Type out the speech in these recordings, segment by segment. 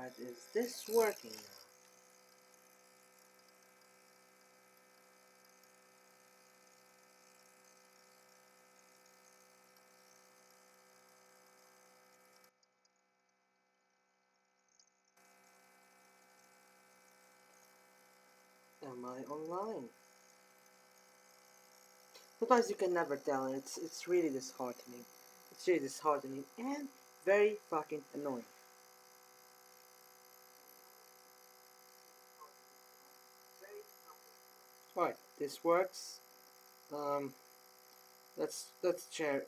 But is this working now? Am I online? Sometimes you can never tell, and it's really disheartening. It's really disheartening and very fucking annoying. Alright, this works. Um, let us share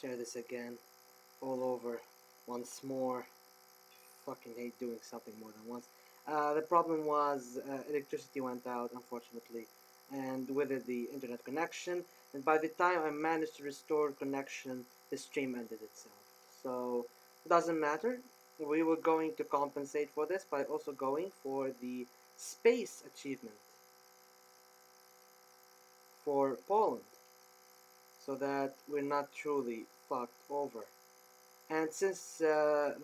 this again, all over, once more. Fucking hate doing something more than once. The problem was electricity went out, unfortunately, and with it the internet connection. And by the time I managed to restore connection, the stream ended itself. So it doesn't matter. We were going to compensate for this by also going for the space achievement for Poland, so that we're not truly fucked over. And since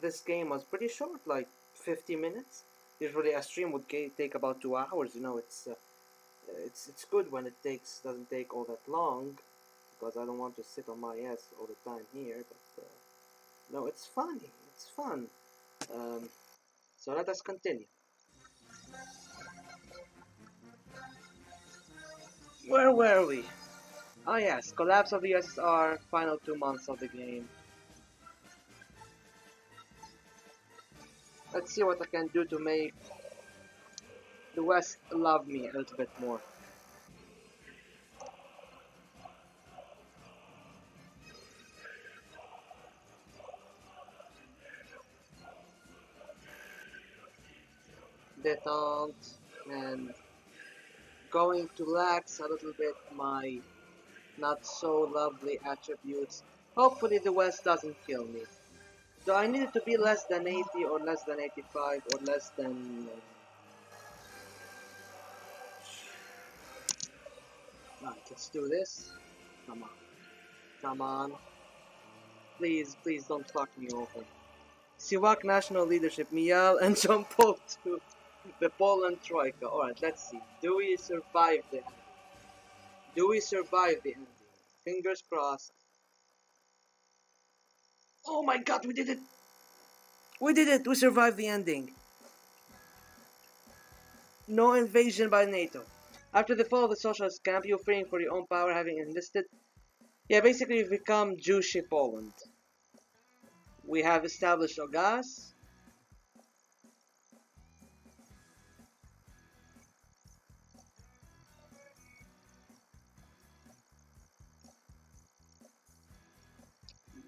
this game was pretty short, like 50 minutes, usually a stream would take about 2 hours. You know, it's good when it doesn't take all that long, because I don't want to sit on my ass all the time here. But no, it's funny. It's fun. Um, so let us continue. Where were we? Ah yes, collapse of the USSR, final 2 months of the game. Let's see what I can do to make the West love me a little bit more. Detente and going to lax a little bit my not so lovely attributes. Hopefully the West doesn't kill me. Do I need it to be less than 80 or less than 85 or less than... Right, let's do this. Come on. Come on. Please, please don't fuck me over. Siwak National Leadership, Mial and Jean Paul II. The Poland Troika. Alright, let's see. Do we survive the ending? Do we survive the ending? Fingers crossed. Oh my god, we did it! We did it! We survived the ending. No invasion by NATO. After the fall of the socialist camp, you're freeing for your own power, having enlisted. Yeah, basically we've become Jewish Poland. We have established Ogas.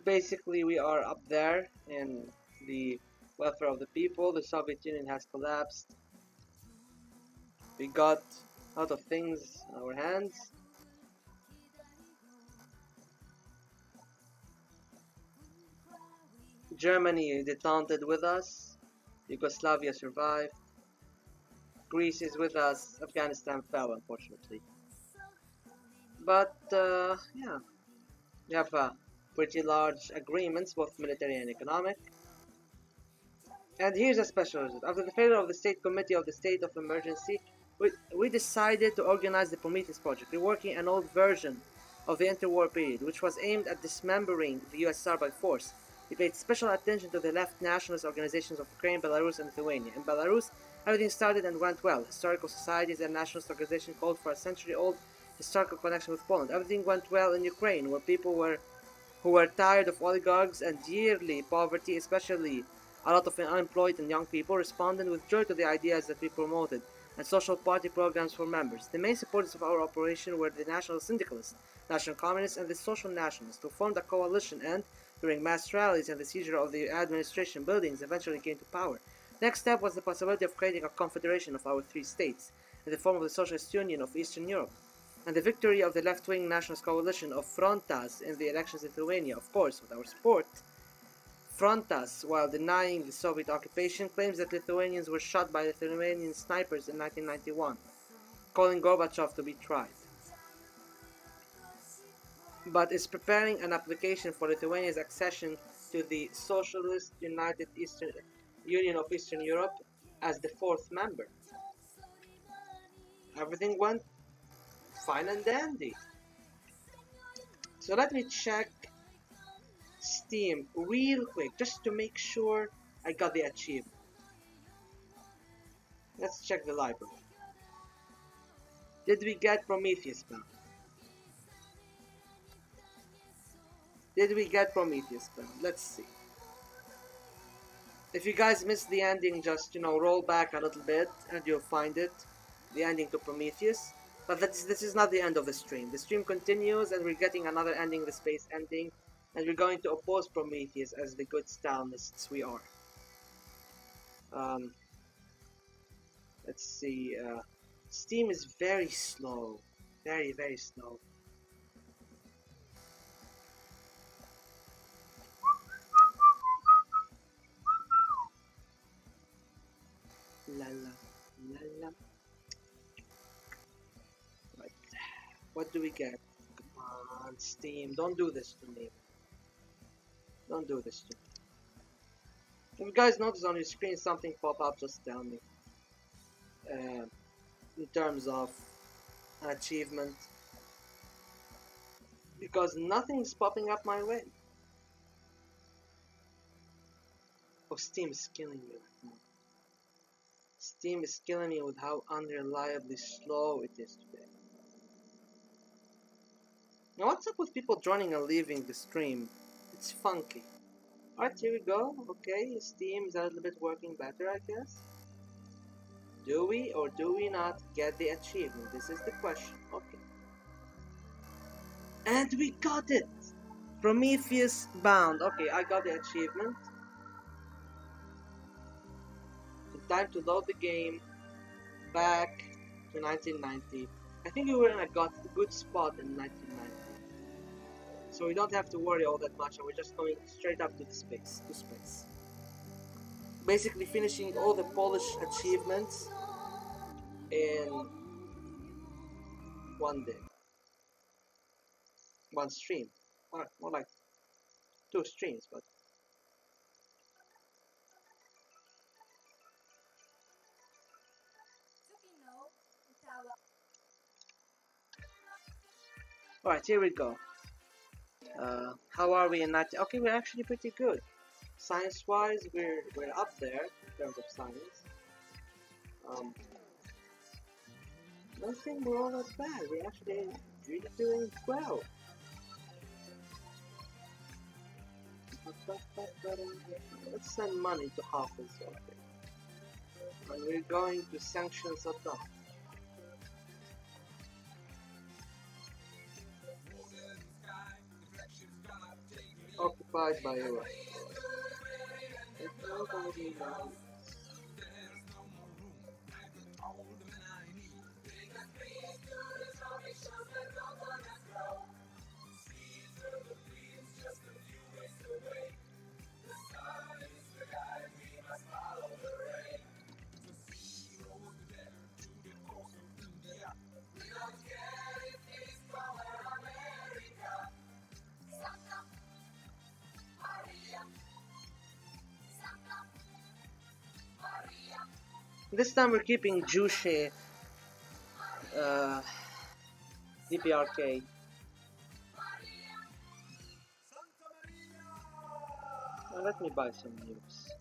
Basically we are up there in the welfare of the people. The Soviet Union has collapsed. We got a lot of things in our hands. Germany detented with us. Yugoslavia survived. Greece is with us. Afghanistan fell, unfortunately. But, yeah. We have pretty large agreements, both military and economic. And here's a special result. After the failure of the State Committee of the State of Emergency, we decided to organize the Prometheus project, reworking an old version of the interwar period, which was aimed at dismembering the USSR by force. We paid special attention to the left nationalist organizations of Ukraine, Belarus, and Lithuania. In Belarus, everything started and went well. Historical societies and nationalist organizations called for a century-old historical connection with Poland. Everything went well in Ukraine, where people who were tired of oligarchs and yearly poverty, especially a lot of unemployed and young people, responded with joy to the ideas that we promoted and social party programs for members. The main supporters of our operation were the National Syndicalists, National Communists, and the Social Nationalists, who formed a coalition and, during mass rallies and the seizure of the administration buildings, eventually came to power. Next step was the possibility of creating a confederation of our three states, in the form of the Socialist Union of Eastern Europe, and the victory of the left-wing nationalist coalition of Frontas in the elections in Lithuania, of course, with our support. Frontas, while denying the Soviet occupation, claims that Lithuanians were shot by Lithuanian snipers in 1991, calling Gorbachev to be tried. But is preparing an application for Lithuania's accession to the Socialist United Eastern Union of Eastern Europe as the 4th member. Everything went fine and dandy. So let me check Steam real quick just to make sure I got the achievement. Let's check the library. Did we get Prometheus Bound? Did we get Prometheus Bound? Let's see. If you guys missed the ending, just, roll back a little bit and you'll find it. The ending to Prometheus. But this is not the end of the stream. The stream continues and we're getting another ending, the space ending. And we're going to oppose Prometheus as the good Stalinists we are. Let's see. Steam is very slow. Very, very slow. La la la la. Right. What do we get? Come on, Steam. Don't do this to me. Don't do this to me. If you guys notice on your screen something pop up, just tell me. In terms of achievement. Because nothing's popping up my way. Oh, Steam is killing me right now. Steam is killing me with how unreliably slow it is today. Now what's up with people joining and leaving the stream? It's funky. Alright, here we go. Okay, Steam is a little bit working better, I guess. Do we or do we not get the achievement? This is the question. Okay. And we got it! Prometheus Bound. Okay, I got the achievement. Time to load the game back to 1990. I think we were in a good spot in 1990. So we don't have to worry all that much and we're just going straight up to the space. Basically finishing all the Polish achievements in one day. One stream. Or more like 2 streams, but alright, here we go. How are we in that? Okay, we're actually pretty good. Science-wise, we're up there in terms of science. I don't think we're all that bad. We're actually really doing well. Let's send money to Hafiz, okay. And we're going to sanction Saddam. Occupied by Iraq. Nobody knows. This time we're keeping Juche DPRK. Now let me buy some news.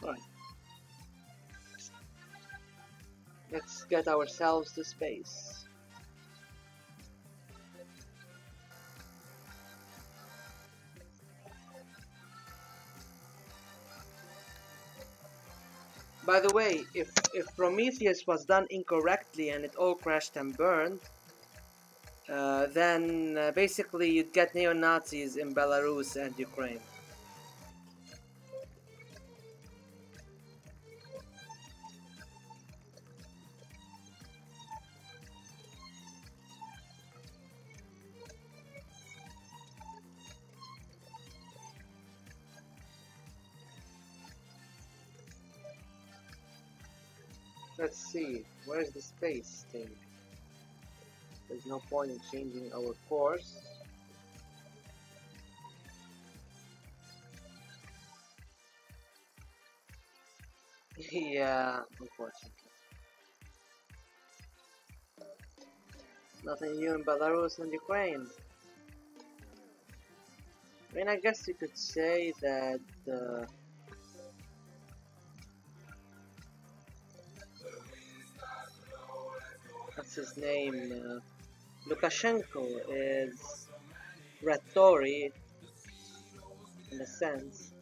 Right. Let's get ourselves to space. By the way, if Prometheus was done incorrectly and it all crashed and burned, then basically you'd get neo-Nazis in Belarus and Ukraine. Let's see, where's the space thing? There's no point in changing our course. Yeah, unfortunately. Nothing new in Belarus and Ukraine. I mean, I guess you could say that what's his name? Lukashenko is rhetoric in a sense.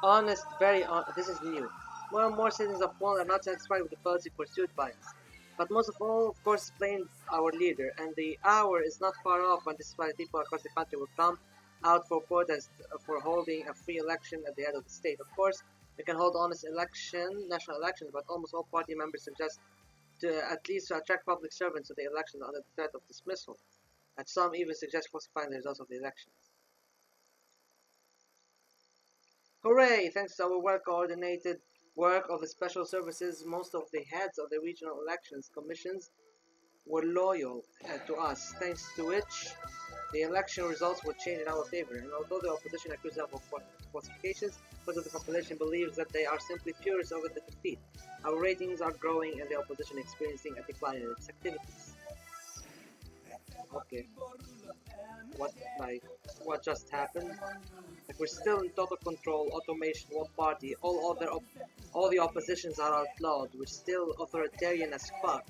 Honest, very honest. This is new. More and more citizens of Poland are not satisfied with the policy pursued by us. But most of all, of course, blame our leader, and the hour is not far off when dissatisfied people across the country will come out for protest for holding a free election at the head of the state. Of course, we can hold honest national elections, but almost all party members suggest at least to attract public servants to the elections under the threat of dismissal, and some even suggest falsifying the results of the elections. Hooray! Thanks to our well-coordinated work of the special services, most of the heads of the regional elections commissions were loyal to us, thanks to which the election results were changed in our favor. And although the opposition accuses us of falsifications, most of the population believes that they are simply furious over the defeat. Our ratings are growing and the opposition experiencing a decline in its activities. Okay. What just happened? Like, we're still in total control, automation, one party, all the oppositions are outlawed, we're still authoritarian as fuck.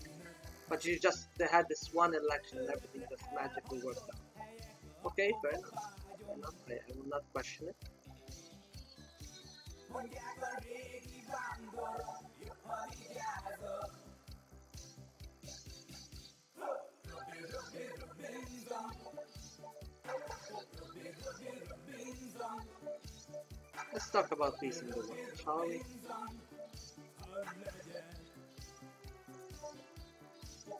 But you just had this one election and everything just magically worked out. Okay, fair enough. I will not question it. Let's talk about peace in the world, shall we?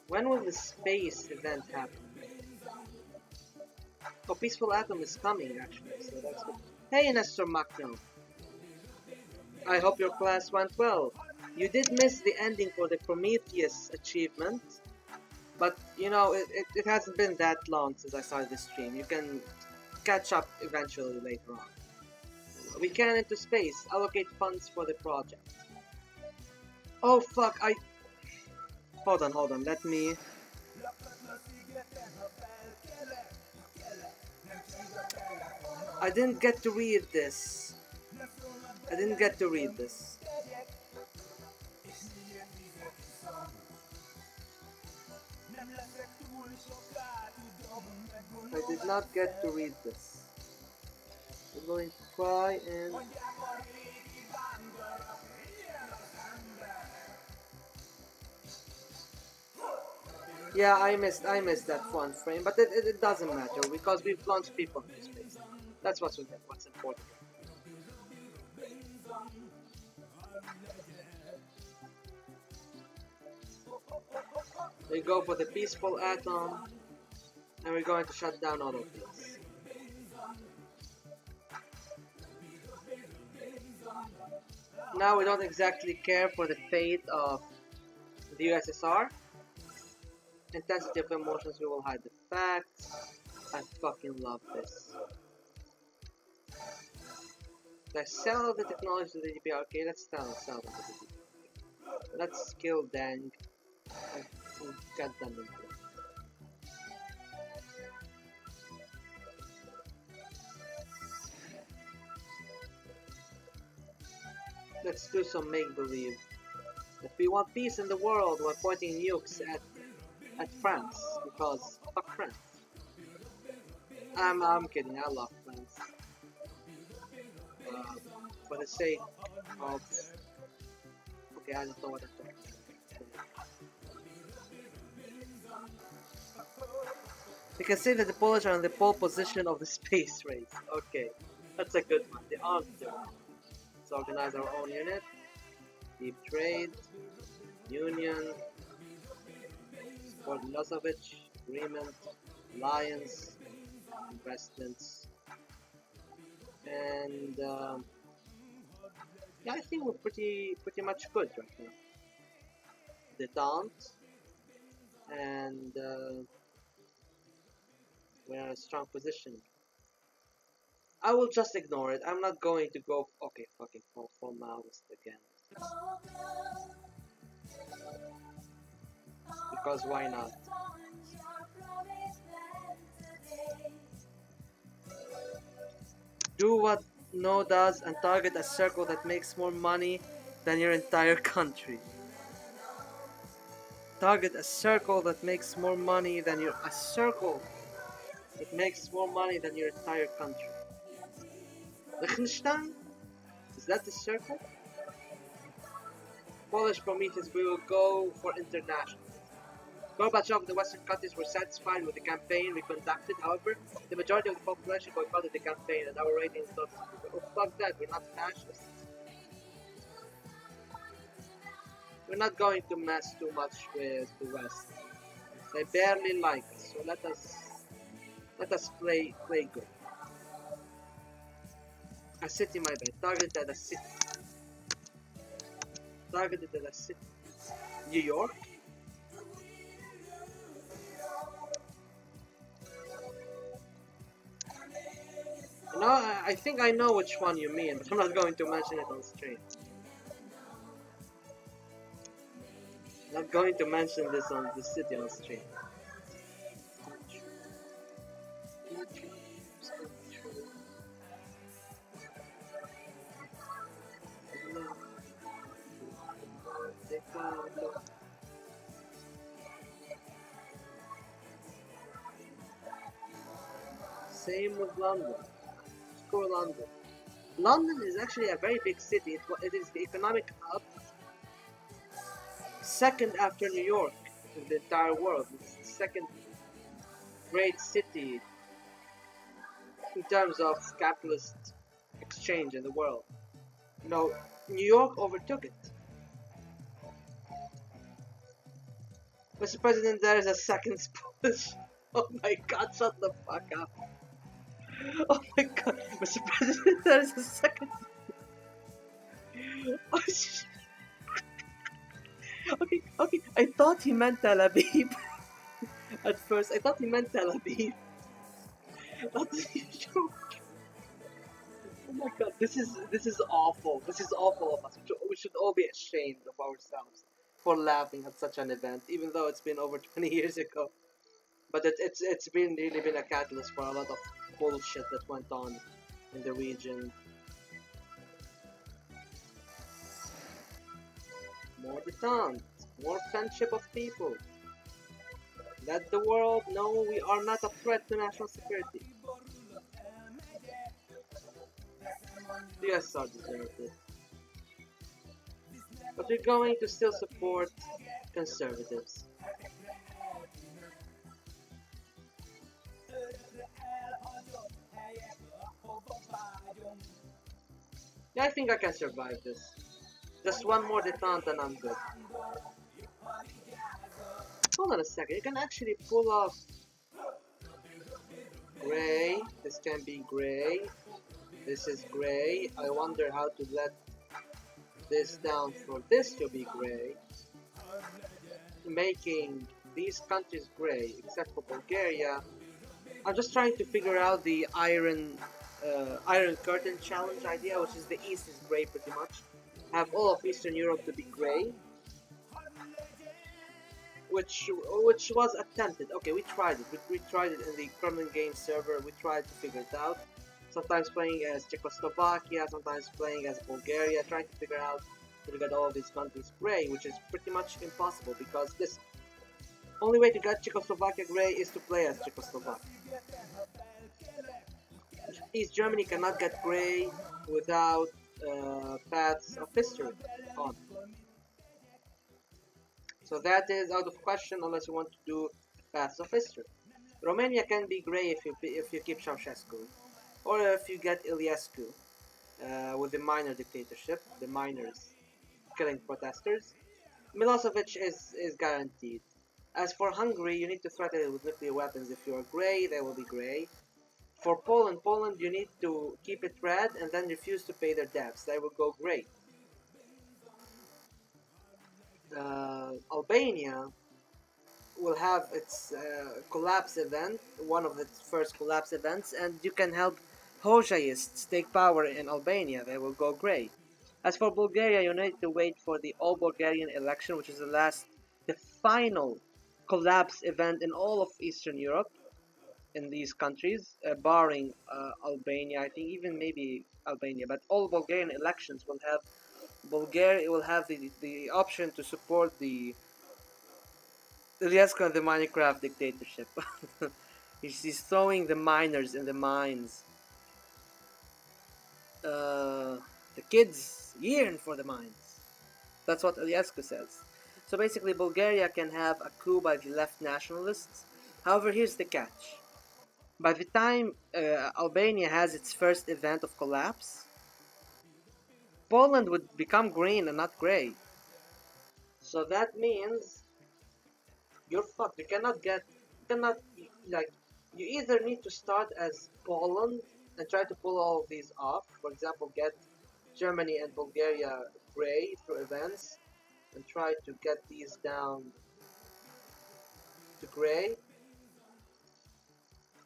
When will the space event happen? Oh, Peaceful Atom is coming actually, so that's good. Hey, Nestor Macno. I hope your class went well. You did miss the ending for the Prometheus achievement, but you know, it hasn't been that long since I started the stream. You can catch up eventually later on. We can into space, allocate funds for the project. Oh fuck, hold on, let me... I didn't get to read this. I did not get to read this. I'm going to try and... Yeah, I missed that one frame, but it doesn't matter because we've launched people into space. That's what's important. We go for the Peaceful Atom, and we're going to shut down all of these. Now we don't exactly care for the fate of the USSR. Intensity of emotions, we will hide the facts. I fucking love this. Let's sell the technology to the DPR. Okay, let's sell them to the DPR. Let's kill Dang and get them into it. Let's do some make-believe. If we want peace in the world, we're pointing nukes at France, because fuck France. I'm kidding, I love France. Uh, for the sake of... Okay, I don't know what I'm talking about. You can see that the Polish are in the pole position of the space race. Okay, that's a good one. They aren't doing it. Let's organize our own unit. Deep trade, union, support Milosevic, agreement, alliance, investments, and yeah, I think we're pretty much good right now. Detente, and we're in a strong position. I will just ignore it. I'm not going to go. Okay, fucking fall Maoist again. Because why not? Do what No does and target a circle that makes more money than your entire country. Target a circle that makes more money than your... A circle that makes more money than your entire country. Liechtenstein? Is that the circle? Polish Prometheus, we will go for international. Gorbachev and the Western countries were satisfied with the campaign we conducted. However, the majority of the population boycotted the campaign, and our ratings not. Oh, fuck that, we're not fascists. We're not going to mess too much with the West. They barely like us, so let us play good. A city, my bad. Targeted at a city. Targeted at a city. New York? No, I think I know which one you mean, but I'm not going to mention it on stream. I'm not going to mention this on the city on stream. Same with London. Screw London. London is actually a very big city. It is the economic hub, second after New York in the entire world. It's the second great city in terms of capitalist exchange in the world. You know, New York overtook it. Mr. President, there is a second Polish. Oh my god, shut the fuck up. Oh my god, Mr. President, there is a second. Oh, okay, I thought he meant Tel Aviv. At first, I thought he meant Tel Aviv. Not the joke. Oh my god, this is awful. This is awful of us. We should all be ashamed of ourselves for laughing at such an event, even though it's been over 20 years ago. But it's been really been a catalyst for a lot of bullshit that went on in the region. More detente, more friendship of people. Let the world know we are not a threat to national security. The USSR deserved it. But we're going to still support conservatives. Yeah, I think I can survive this. Just one more detente and I'm good. Hold on a second, you can actually pull off gray. This can be gray. This is gray. I wonder how to let this down for this to be gray. Making these countries gray, except for Bulgaria. I'm just trying to figure out the Iron Curtain challenge idea, which is the East is gray pretty much. Have all of Eastern Europe to be gray. Which was attempted. Okay, we tried it. We tried it in the Kremlin game server. We tried to figure it out. sometimes playing as Czechoslovakia, sometimes playing as Bulgaria, trying to figure out how to get all of these countries gray, which is pretty much impossible because this only way to get Czechoslovakia gray is to play as Czechoslovakia. East Germany cannot get gray without paths of history on. So that is out of question unless you want to do paths of history. Romania can be gray if you keep Ceausescu, or if you get Iliescu with the minor dictatorship, the miners killing protesters. Milosevic is guaranteed. As for Hungary, you need to threaten it with nuclear weapons. If you are gray, they will be gray. For Poland, you need to keep it red and then refuse to pay their debts. They will go gray. Albania will have its collapse event, one of its first collapse events, and you can help Hojaists take power in Albania. They will go gray. As for Bulgaria, you need to wait for the all Bulgarian election, which is the final collapse event in all of Eastern Europe, in these countries, barring Albania. I think even maybe Albania, but all Bulgarian elections will have Bulgaria will have the option to support the Iliescu and the Minecraft dictatorship. He's throwing the miners in the mines. The kids yearn for the mines. That's what Iliescu says. So basically, Bulgaria can have a coup by the left nationalists. However, here's the catch. By the time Albania has its first event of collapse, Poland would become green and not gray. So that means you're fucked. You cannot, like, you either need to start as Poland and try to pull all of these off. For example, get Germany and Bulgaria gray through events and try to get these down to gray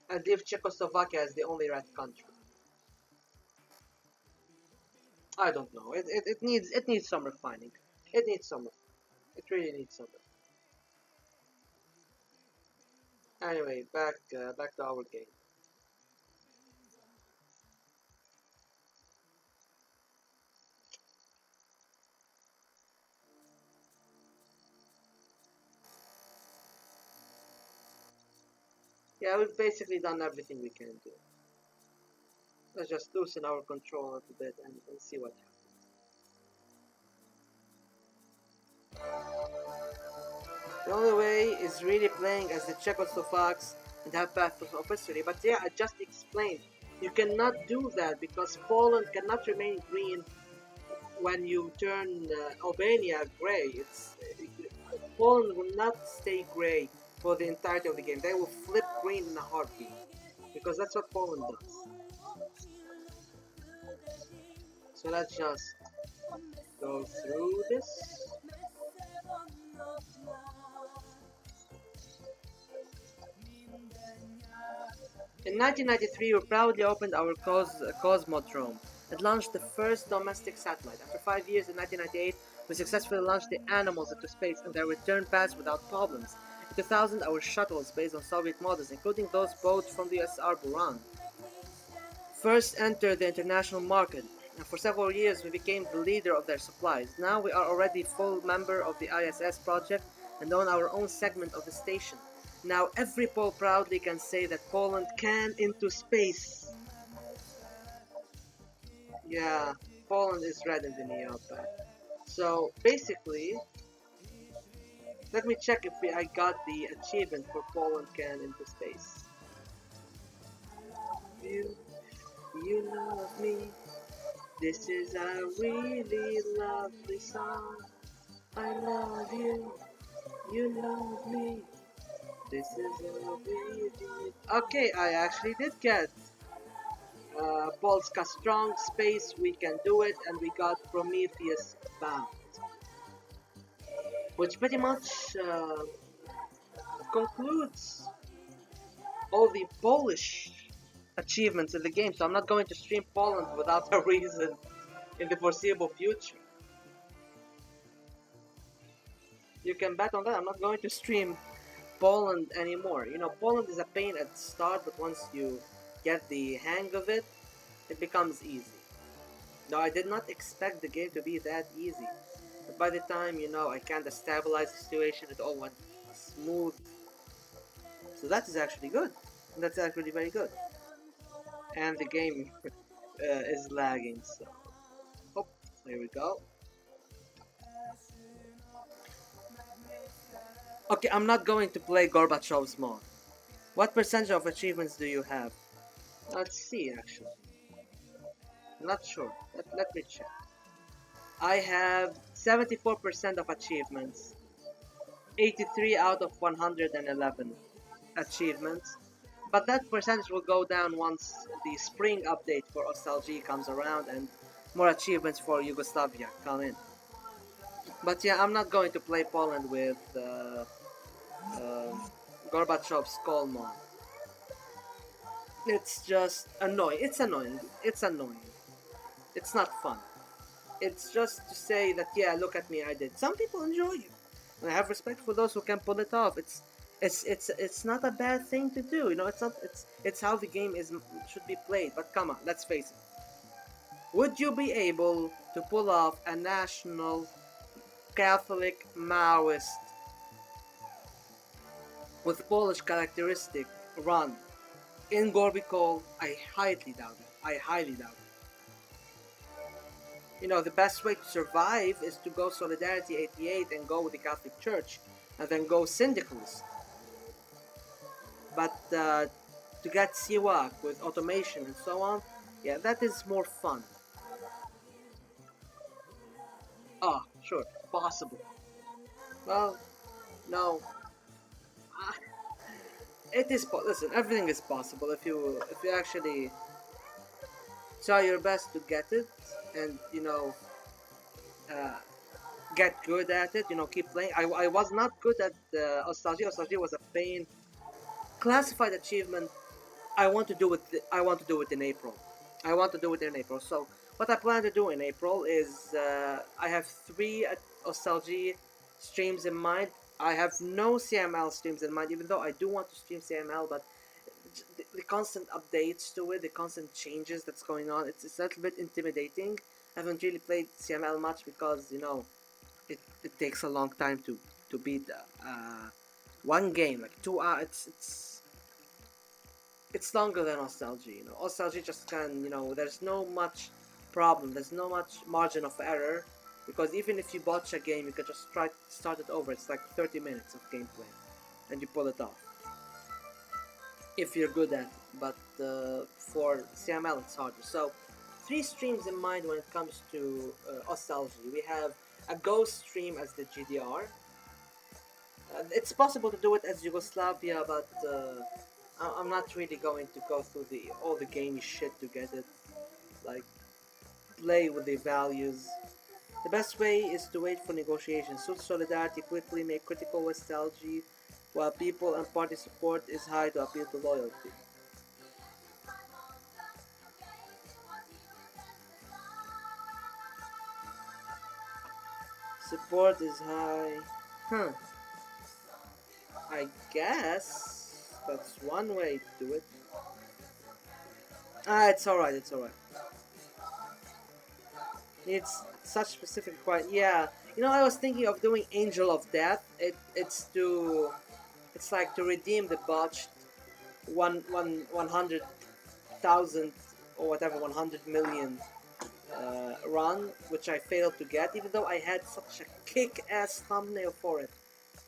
and leave Czechoslovakia as the only red country. I don't know. It needs some refining. It needs some. It really needs some. Anyway, back to our game. Yeah, we've basically done everything we can do. Let's just loosen our control a little bit and see what happens. The only way is really playing as the Czechoslovaks and have paths of history. But yeah, I just explained. You cannot do that because Poland cannot remain green when you turn Albania gray. Poland will not stay gray for the entirety of the game. They will flip green in a heartbeat because that's what Poland does. So let's just go through this. In 1993, we proudly opened our Cosmodrome and launched the first domestic satellite. After 5 years, in 1998, we successfully launched the Animals into space and their return passed without problems. In 2000, our shuttles, based on Soviet models, including those boats from the USSR Buran, first entered the international market, and for several years we became the leader of their supplies. Now we are already full member of the ISS project and own our own segment of the station. Now every Pole proudly can say that Poland can into space. Yeah, Poland is red in the Neopad. So basically, let me check if I got the achievement for Poland can into space. You love me. This is a really lovely song. I love you. You love me. This is a really... Okay, I actually did get Polska Strong Space, We Can Do It, and we got Prometheus Bound. Which pretty much concludes all the Polish achievements in the game, so I'm not going to stream Poland without a reason in the foreseeable future. You can bet on that. I'm not going to stream Poland anymore. You know, Poland is a pain at the start, but once you get the hang of it, it becomes easy. Now, I did not expect the game to be that easy. But by the time, I kinda stabilized the situation, it all went smooth. So that is actually good. That's actually very good. And the game is lagging, so... Oh, here we go. Okay, I'm not going to play Gorbachev's mod. What percentage of achievements do you have? Let's see, actually. Not sure. Let me check. I have 74% of achievements. 83 out of 111 achievements. But that percentage will go down once the spring update for Ostalgie comes around and more achievements for Yugoslavia come in. But yeah, I'm not going to play Poland with Gorbachev's call mod. It's just annoying. It's annoying. It's annoying. It's not fun. It's just to say that, yeah, look at me, I did. Some people enjoy it, and I have respect for those who can pull it off. It's not a bad thing to do. It's not. It's how the game should be played. But come on, let's face it. Would you be able to pull off a national Catholic Maoist with Polish characteristic run in Gorbicol? I highly doubt it. I highly doubt it. The best way to survive is to go Solidarity 88 and go with the Catholic Church, and then go Syndicalist. But to get CWAC with automation and so on, yeah, that is more fun. Oh, sure, possible. Well, no. Uh, it is listen, everything is possible if you actually try your best to get it, and uh, get good at it. Keep playing. I was not good at Ostalgie. Ostalgie was a pain. Classified achievement. I want to do it. I want to do it in April. I want to do it in April. So what I plan to do in April is I have 3 Ostalgie streams in mind. I have no CML streams in mind, even though I do want to stream CML, but the constant updates to it, the constant changes that's going on, it's a little bit intimidating. I haven't really played CML much because it takes a long time to beat one game, like 2 hours. It's longer than Ostalgie. Ostalgie just there's no much problem, there's no much margin of error, because even if you botch a game, you can just try to start it over. It's like 30 minutes of gameplay, and you pull it off if you're good at it. But for CML, it's harder. So 3 streams in mind when it comes to Ostalgie. We have a Ghost stream as the GDR. It's possible to do it as Yugoslavia, but I'm not really going to go through all the gamey shit to get it. Like, play with the values. The best way is to wait for negotiations. Suit Solidarity quickly, make critical Ostalgie, while people and party support is high to appeal to loyalty. Support is high. Huh. I guess that's one way to do it. It's alright, it's alright. It's such specific requirement. Yeah. I was thinking of doing Angel of Death. It's like to redeem the botched 100,000 or whatever, 100 million run, which I failed to get, even though I had such a kick-ass thumbnail for it.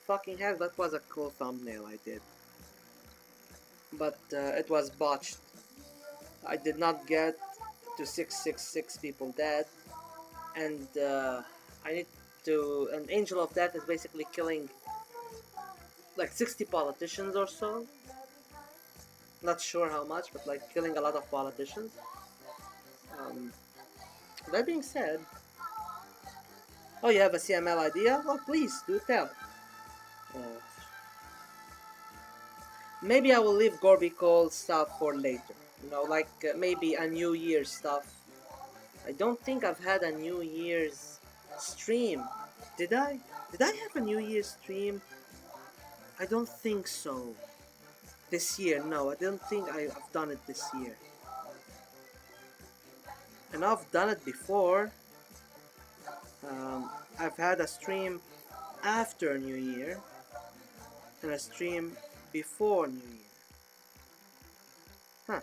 Fucking hell, that was a cool thumbnail I did. But it was botched. I did not get to 666 people dead, and I need to... An Angel of Death is basically killing like 60 politicians or so. Not sure how much, but like killing a lot of politicians. That being said... Oh, you have a CML idea? Well, please, do tell. Maybe I will leave Gorby Cole stuff for later. Like maybe a New Year's stuff. I don't think I've had a New Year's stream. Did I? Did I have a New Year's stream? I don't think so. This year, no. I don't think I've done it this year. and I've done it before. I've had a stream after New Year and a stream before New Year. Huh.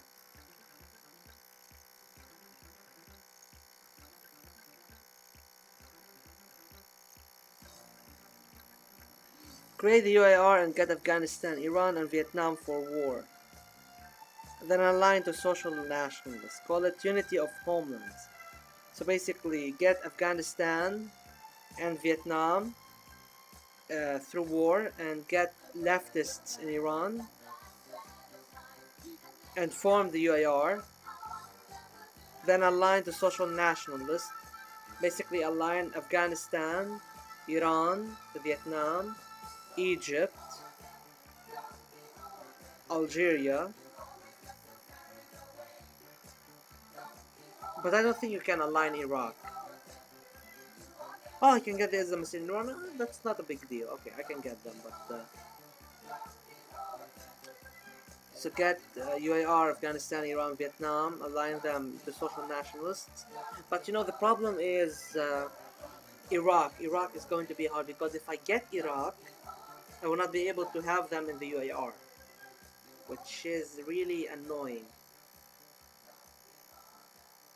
Create the UAR and get Afghanistan, Iran, and Vietnam for war. Then align to social nationalists. Call it unity of homelands. So basically, get Afghanistan and Vietnam through war, and get leftists in Iran and form the UAR. Then align to social nationalists. Basically, align Afghanistan, Iran, Vietnam, Egypt, Algeria. But I don't think you can align Iraq. Oh, I can get the Islamists in Iran. That's not a big deal. Okay, I can get them, but so get UAR, Afghanistan, Iran, Vietnam, align them to social nationalists. But you know, the problem is Iraq. Iraq is going to be hard because if I get Iraq, I will not be able to have them in the UAR, which is really annoying.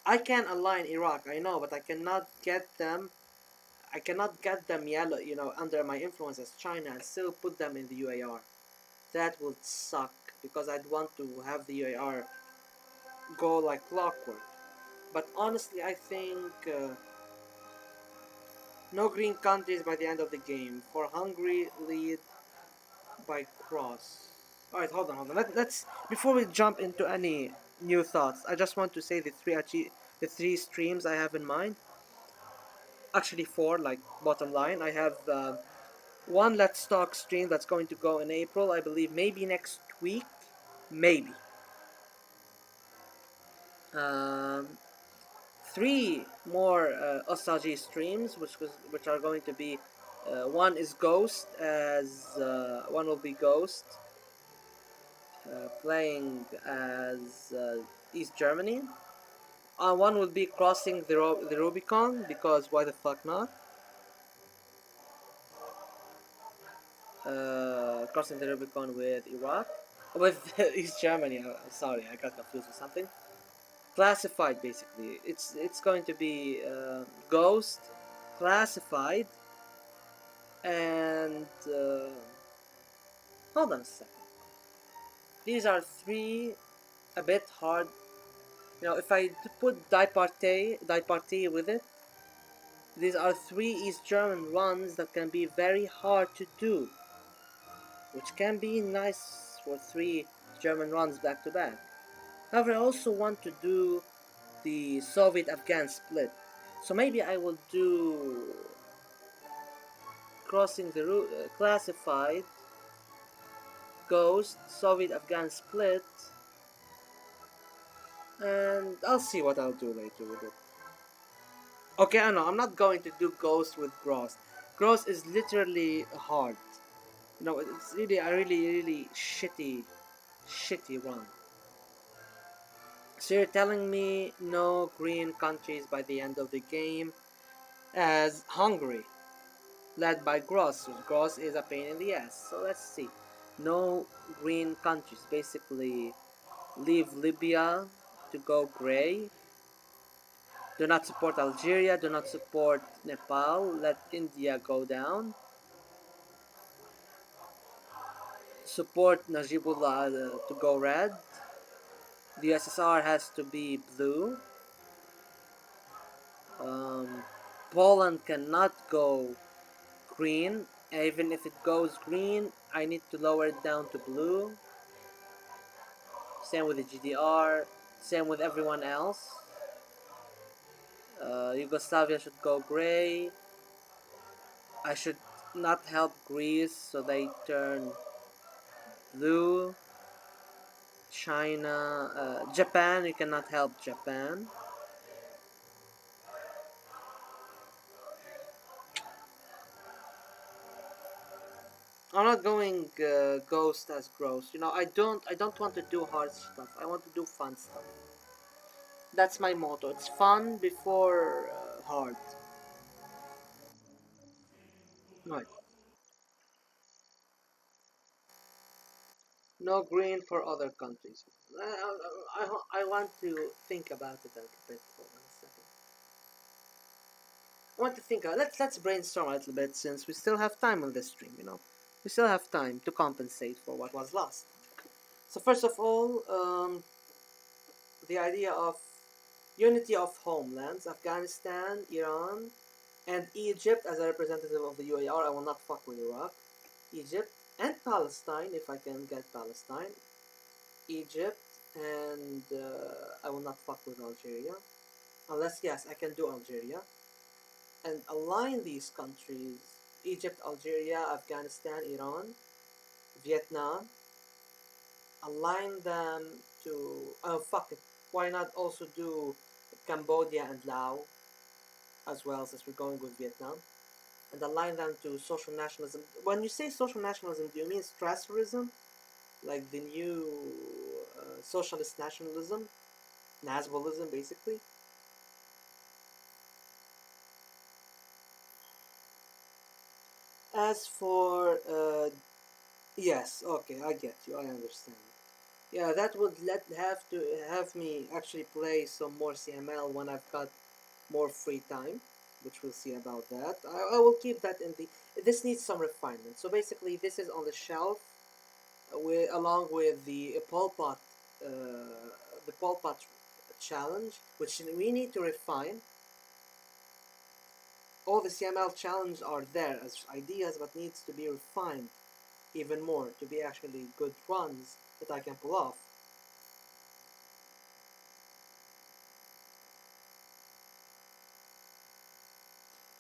I can align Iraq, I know, but I cannot get them. I cannot get them yellow, you know, under my influence as China and still put them in the UAR. That would suck because I'd want to have the UAR go like clockwork. But honestly, I think no green countries by the end of the game. For Hungary, lead by cross. Alright, hold on. Let's before we jump into any new thoughts, I just want to say the three streams I have in mind. Actually, four. Like bottom line, I have one Let's Talk stream that's going to go in April, I believe. Maybe next week, maybe. Um, three more Ostalgie streams, which are going to be. One is Ghost, as one will be Ghost, playing as East Germany. One will be crossing the Rubicon, because why the fuck not? Crossing the Rubicon with Iraq, with East Germany. Sorry, I got confused with something. Classified, basically. It's going to be Ghost, Classified, and hold on a second. These are three a bit hard. You know, if I put Die with it, these are three East German runs that can be very hard to do, which can be nice for three German runs back to back. However, I also want to do the Soviet-Afghan split, so maybe I will do crossing the Classified, Ghost, Soviet-Afghan split, and I'll see what I'll do later with it. Okay, I know, I'm not going to do Ghost with Gross. Gross is literally hard. You know, it's really a really shitty run. So you're telling me no green countries by the end of the game, as Hungary, led by Gross. Gross is a pain in the ass. So let's see. No green countries. Basically, leave Libya to go grey. Do not support Algeria. Do not support Nepal. Let India go down. Support Najibullah to go red. The USSR has to be blue. Poland cannot go green. Even if it goes green, I need to lower it down to blue. Same with the GDR. Same with everyone else. Yugoslavia should go grey. I should not help Greece, so they turn blue. China, Japan, you cannot help Japan. I'm not going Ghost as gross. You know, I don't want to do hard stuff. I want to do fun stuff. That's my motto. It's fun before hard. Right. No green for other countries. I want to think about it a little bit for 1 second. I want to think. Let's brainstorm a little bit since we still have time on this stream. We still have time to compensate for what was lost. So first of all, the idea of unity of homelands: Afghanistan, Iran, and Egypt as a representative of the UAR. I will not fuck with Iraq. Egypt and Palestine, if I can get Palestine. Egypt, and I will not fuck with Algeria. Unless, yes, I can do Algeria. And align these countries: Egypt, Algeria, Afghanistan, Iran, Vietnam. Align them to. Oh, fuck it. Why not also do Cambodia and Laos as well, since we're going with Vietnam? And align them to social nationalism. When you say social nationalism, do you mean Strasserism? Like the new socialist nationalism? Nazbolism, basically? As for, yes, okay, I get you, I understand. Yeah, that would have to have me actually play some more CML when I've got more free time, which we'll see about that. I will keep that in the. This needs some refinement. So basically, this is on the shelf, along with uh, the Pol Pot challenge, which we need to refine. All the CML challenges are there as ideas, but needs to be refined even more to be actually good runs that I can pull off.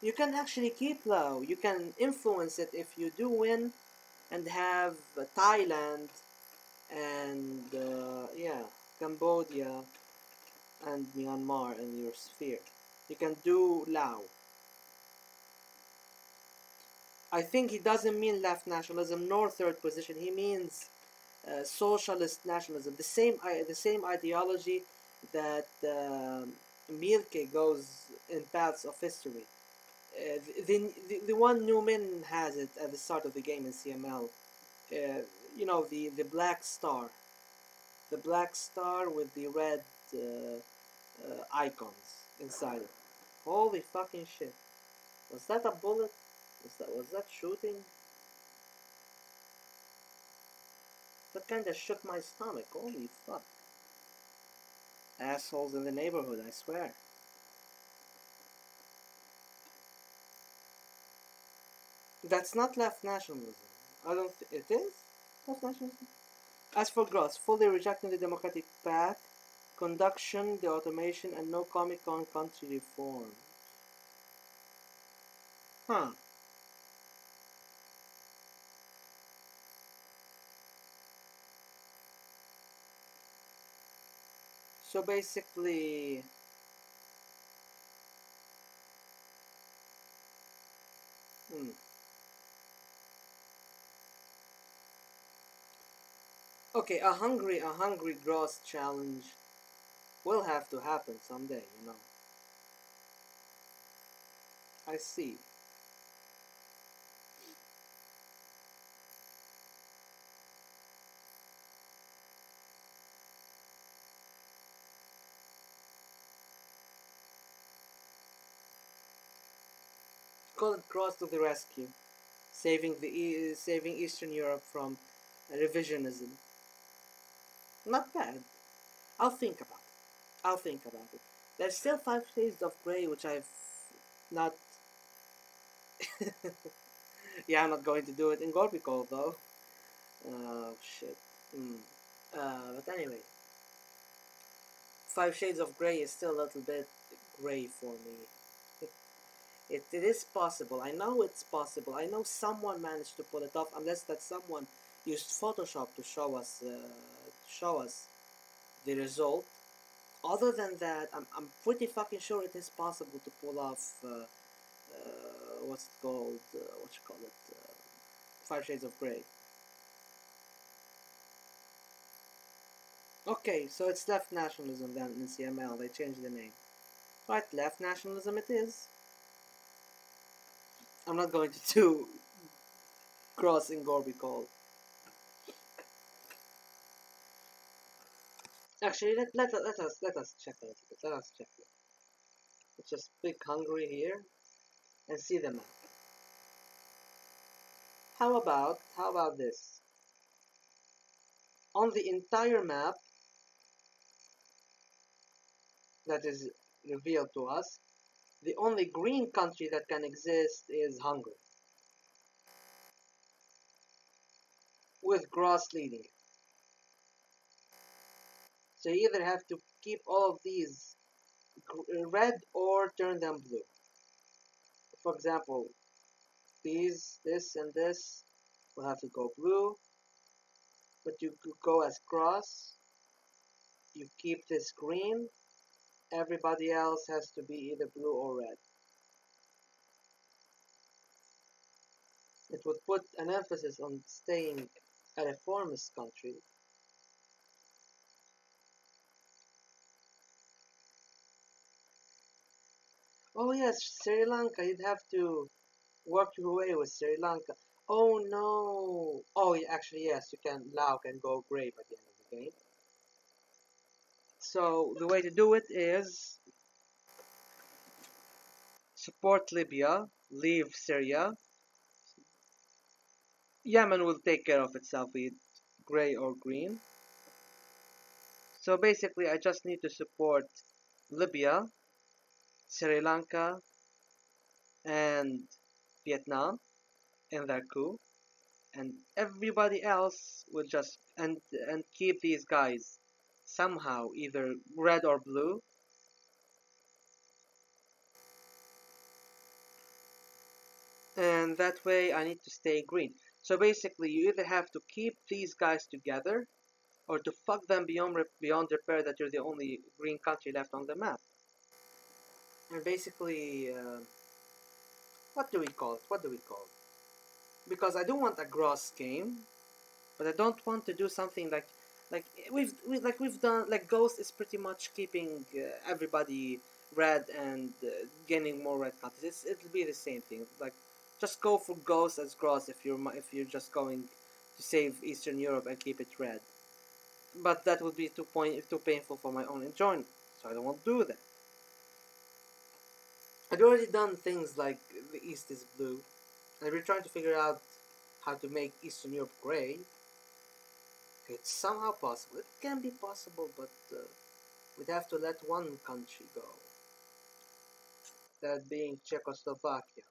You can actually keep low. You can influence it if you do win and have Thailand and yeah, Cambodia and Myanmar in your sphere. You can do Lao. I think he doesn't mean left nationalism nor third position. He means socialist nationalism. The same ideology that Mielke goes in paths of history. The one Newman has it at the start of the game in CML. The black star, with the red icons inside it. Holy fucking shit! Was that a bullet? Was that shooting? That kinda shook my stomach. Holy fuck! Assholes in the neighborhood, I swear. That's not left nationalism. I don't. It is left nationalism. As for Gross, fully rejecting the democratic path, conduction, the automation, and no Comic Con country reform. Huh. So basically, hmm. Okay, a hungry Gross challenge will have to happen someday. I see. Call it Gross to the rescue, saving Eastern Europe from revisionism. Not bad. I'll think about it. I'll think about it. There's still 5 Shades of Grey, which I've not. Yeah, I'm not going to do it in Gorbicol though. Oh shit. Mm. But anyway, 5 Shades of Grey is still a little bit grey for me. It is possible. I know it's possible. I know someone managed to pull it off, unless that someone used Photoshop to show us the result. Other than that, I'm pretty fucking sure it is possible to pull off. What's it called? What you call it? 5 Shades of Grey. Okay, so it's left nationalism then in CML. They changed the name. Right, left nationalism it is. I'm not going to do crossing Gorby-Call. Actually, let us check a little bit. Let us check it. Let's just pick Hungary here and see the map. How about this? On the entire map that is revealed to us, the only green country that can exist is Hungary, with Gross leading it. So you either have to keep all of these red or turn them blue. For example, these, this, and this will have to go blue, but you could go as Gross. You keep this green. Everybody else has to be either blue or red. It would put an emphasis on staying a reformist country. Oh yes, Sri Lanka, you'd have to work your way with Sri Lanka. Oh no! Oh, actually yes, you can. Lao can go gray by the end of the game. So the way to do it is support Libya, leave Syria. Yemen will take care of itself with gray or green. So basically, I just need to support Libya, Sri Lanka, and Vietnam in their coup, and everybody else will just and keep these guys somehow either red or blue. And that way I need to stay green. So basically, you either have to keep these guys together or to fuck them beyond repair that you're the only green country left on the map. And basically, what do we call it? What do we call it? Because I do want a gross game, but I don't want to do something like we've done. Like Ghost is pretty much keeping everybody red and gaining more red countries. It'll be the same thing. Like just go for Ghost as gross if you're just going to save Eastern Europe and keep it red. But that would be too painful for my own enjoyment, so I don't want to do that. I'd already done things like the East is blue, and we're trying to figure out how to make Eastern Europe gray. It's somehow possible. It can be possible, but we'd have to let one country go. That being Czechoslovakia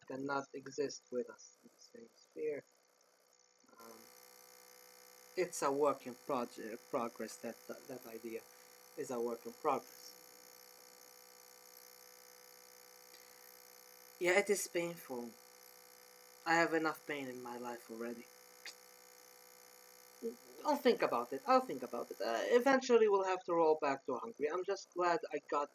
cannot exist with us in the same sphere. Um, it's a work in progress. That idea is a work in progress. Yeah, it is painful. I have enough pain in my life already. I'll think about it. I'll think about it. Eventually, we'll have to roll back to Hungary. I'm just glad I got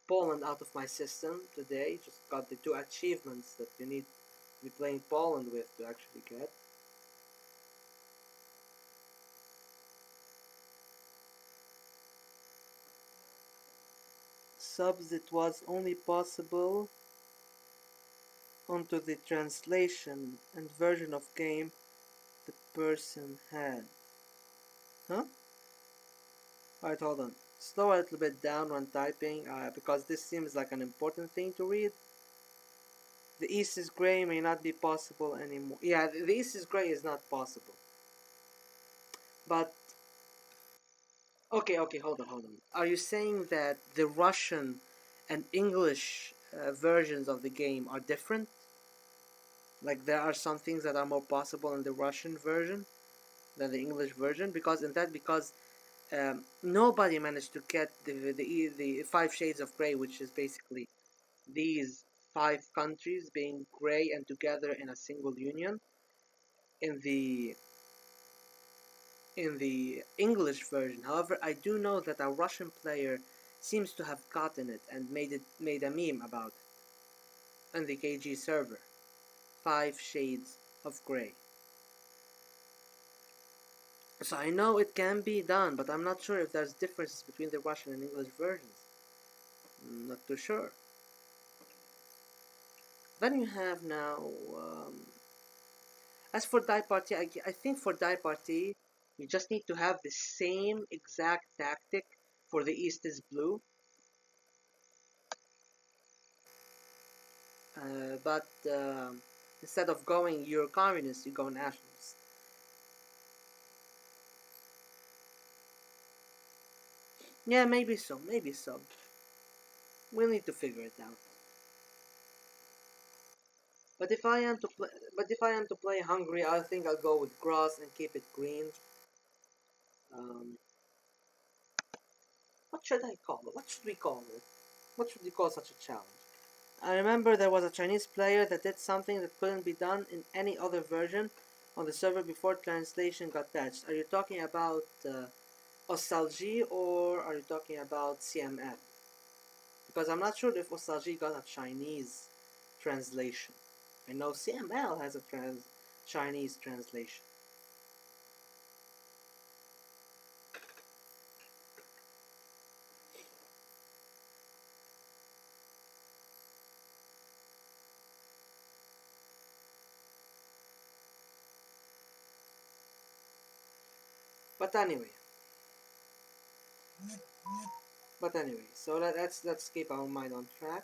Poland out of my system today. Just got the 2 achievements that you need to be playing Poland with to actually get. Subs, it was only possible onto the translation and version of game the person had. Huh? Alright, hold on. Slow a little bit down when typing because this seems like an important thing to read. The East is Grey may not be possible anymore. Yeah, the East is Grey is not possible. But okay, hold on. Are you saying that the Russian and English versions of the game are different? Like there are some things that are more possible in the Russian version than the English version? Because nobody managed to get the 5 shades of Grey, which is basically these 5 countries being grey and together in a single union in the English version. However, I do know that a Russian player seems to have gotten it and made a meme about it on the KG server. 5 shades of Grey. So I know it can be done, but I'm not sure if there's differences between the Russian and English versions. I'm not too sure. Then you have now, as for die party, I think for die party, you just need to have the same exact tactic for the East is blue. But instead of going you're communist, you go nationalist. Yeah, maybe so, maybe so. We'll need to figure it out. But if I am to play Hungary, I think I'll go with grass and keep it green. Um, what should I call it? What should we call it? What should we call such a challenge? I remember there was a Chinese player that did something that couldn't be done in any other version on the server before translation got patched. Are you talking about Ostalgie or are you talking about CMM? Because I'm not sure if Ostalgie got a Chinese translation. I know CML has a Chinese translation. But anyway, so let's keep our mind on track.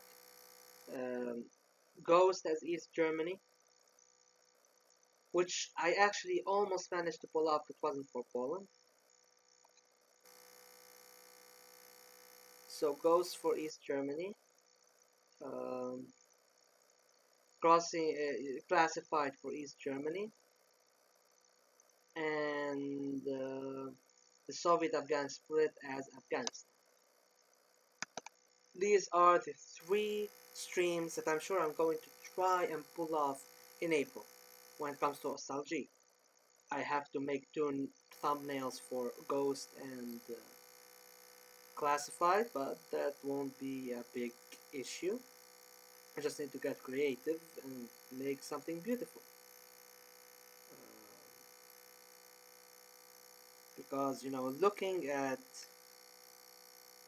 Um, Ghost as East Germany, which I actually almost managed to pull off. It wasn't for Poland. So Ghost for East Germany, um, crossing classified for East Germany, and the Soviet-Afghan split as Afghanistan. These are the three streams that I'm sure I'm going to try and pull off in April when it comes to Ostalgie. I have to make two thumbnails for Ghost and Classified, but that won't be a big issue. I just need to get creative and make something beautiful.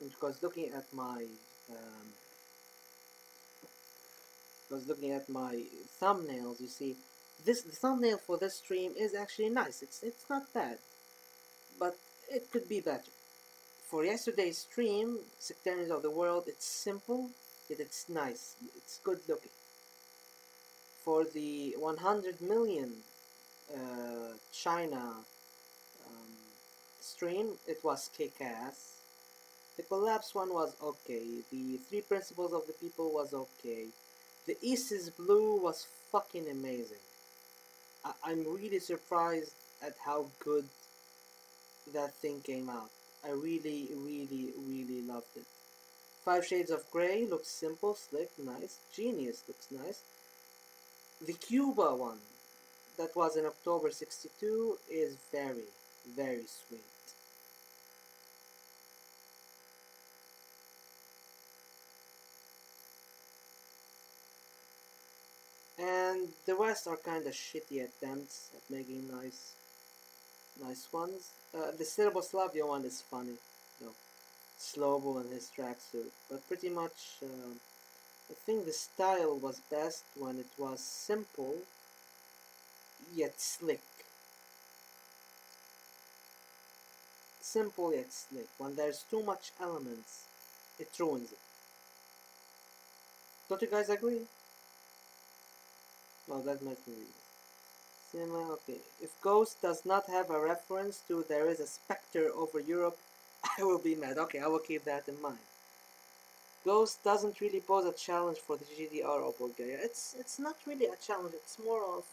Because looking at my um, thumbnails, you see, the thumbnail for this stream is actually nice. It's not bad, but it could be better. For yesterday's stream, Sectarians of the World, it's simple, yet it's nice. It's good looking. For the 100 million China stream, it was kick-ass. The collapse one was okay. The three principles of the people was okay. The East is Blue was fucking amazing. I'm really surprised at how good that thing came out. I really, really, really loved it. 5 Shades of Grey looks simple, slick, nice. Genius looks nice. The Cuba one, that was in October 62, is very, very sweet. And the rest are kind of shitty attempts at making nice ones. The Serboslavia one is funny, though. Slobo in his tracksuit, but pretty much I think the style was best when it was simple yet slick. Simple yet slick. When there's too much elements, it ruins it. Don't you guys agree? No, that might be cinema. Okay. If Ghost does not have a reference to there is a specter over Europe, I will be mad. Okay, I will keep that in mind. Ghost doesn't really pose a challenge for the GDR or Bulgaria. It's not really a challenge. It's more of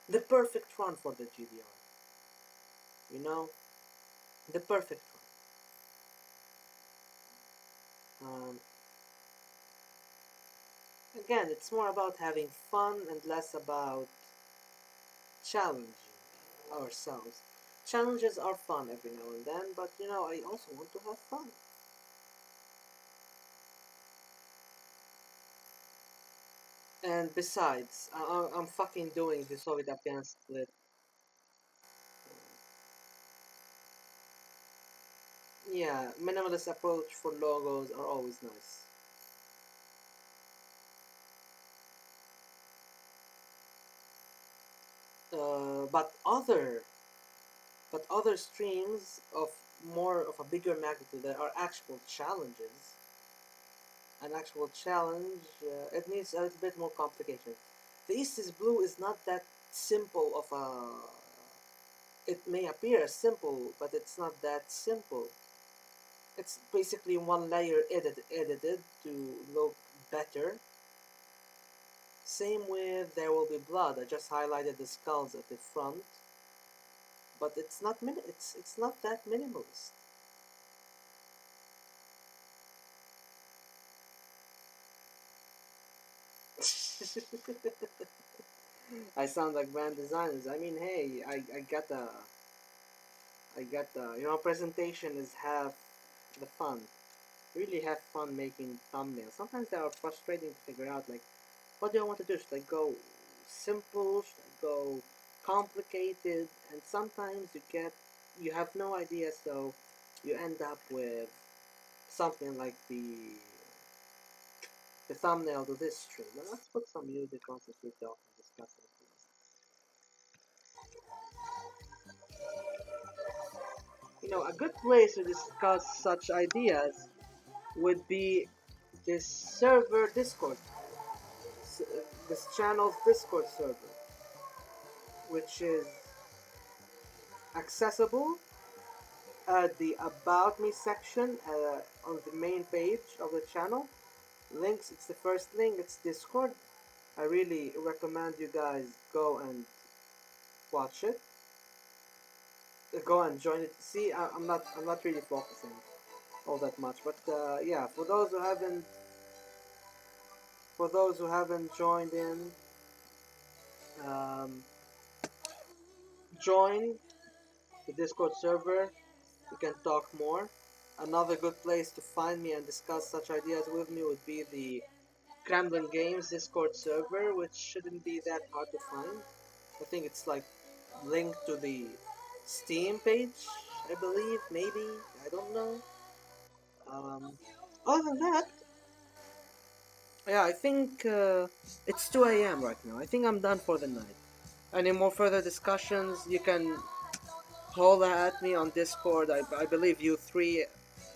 the perfect run for the GDR. You know, the perfect run. Again, it's more about having fun and less about challenging ourselves. Challenges are fun every now and then, but I also want to have fun. And besides, I'm fucking doing the Soviet Afghan split. Yeah, minimalist approach for logos are always nice. But other streams of more of a bigger magnitude that are actual challenges. An actual challenge, it needs a little bit more complication. The East is Blue is not that simple of a. It may appear simple, but it's not that simple. It's basically one layer edited to look better. Same with There Will Be Blood. I just highlighted the skulls at the front, but it's not that minimalist. I sound like brand designers. I mean, hey, I get the presentation is half the fun. Really have fun making thumbnails. Sometimes they are frustrating to figure out, like, what do I want to do? Should I go simple? Should I go complicated? And sometimes you have no idea, so you end up with something like the thumbnail to this stream. Now let's put some music on since we talk and discuss it. A good place to discuss such ideas would be this server Discord, this channel's Discord server, which is accessible at the About Me section on the main page of the channel. Links, it's the first link, it's Discord. I really recommend you guys go and watch it. Go and join it. See, I'm not really focusing all that much, but yeah, for those who haven't joined in, um, join the Discord server. We can talk more. Another good place to find me and discuss such ideas with me would be the Kremlin Games Discord server, which shouldn't be that hard to find. I think it's like linked to the Steam page, I believe, maybe, I don't know. Um, Other than that, yeah, I think it's 2 a.m. right now. I think I'm done for the night. Any more further discussions, you can holler at me on Discord. I believe you three,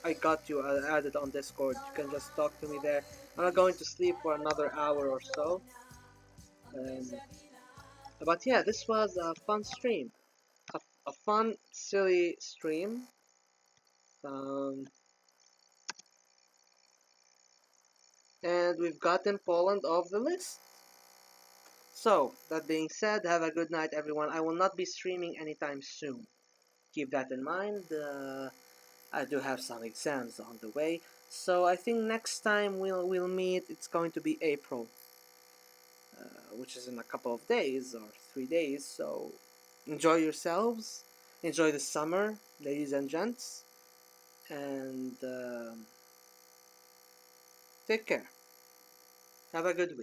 I got you added on Discord. You can just talk to me there. I'm not going to sleep for another hour or so. Um, but yeah, this was a fun stream. A fun, silly stream. Um, and we've gotten Poland off the list. So, that being said, have a good night, everyone. I will not be streaming anytime soon. Keep that in mind. I do have some exams on the way, so I think next time we'll meet. It's going to be April, which is in a couple of days or 3 days. So enjoy yourselves, enjoy the summer, ladies and gents, and take care. Have a good week.